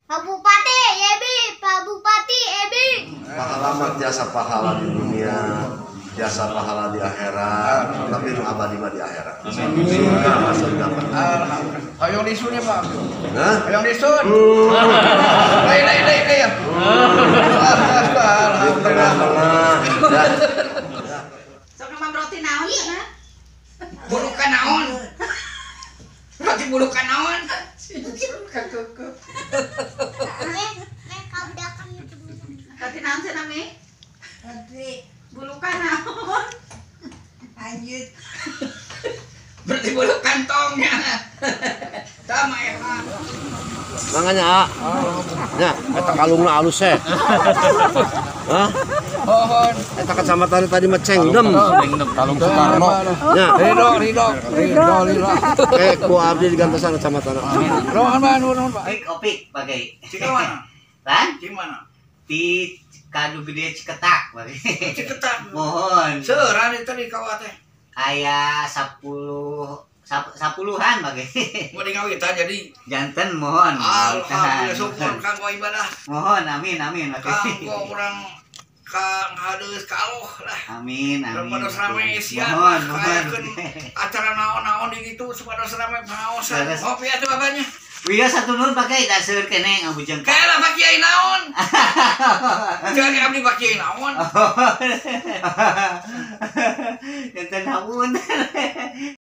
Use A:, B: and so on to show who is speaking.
A: Pak Bupati, Ebi, Pak Bupati, Ebi.
B: Pahala jasa pahala di dunia, jasa pahala di akhirat, tapi nu abadi mah di akhirat. Surga masuk dapat.
C: Hayong disun ya Pak.
B: Hah?
C: Hayong disun. Lay ya.
B: Alhamdulillah.
D: Sok nama roti naon ya?
C: Bulukan naon? Roti bulukan naon?
A: Kau dakan itu dulu.
D: Roti naon sih nami?
E: Roti
D: Bulukan naon?
E: lanjut.
C: Berarti bulu kantongnya. Sama ya.
B: Makanya nya eta kalungna alus teh. Hah?
C: Pohon.
B: Eta kacamatan tadi mah cengdem.
C: Kalung Soekarno.
B: Nya,
C: Ridho.
B: ku abdi digantosan kacamatan.
C: Rohan Pak, nuhun Pak.
F: Opik pakai.
C: Cika mana?
F: Lan
C: Di mana?
F: di kadu gede Ciketak pakai.
C: Ciketak.
F: Mohon.
C: Seuran itu di kawat teh.
F: Aya 10-an pakai.
C: Mau di ngawitan jadi.
F: Janten mohon.
C: Alhamdulillah syukur kanggo ibadah.
F: Mohon amin pakai.
C: Kanggo urang ka ngadeus ka Allah lah.
F: Amin.
C: Pada serame sian
F: Mohon.
C: kayakeun acara naon-naon di ditu pada serame paosan.
F: Beres.
C: Ngopi atuh babanya.
F: Wia satu nun pakai daseur keneh ngabujeng.
C: Kayak Pak Kiai naon? Jangan abdi Pak Kiai naon?
F: Janten hamun.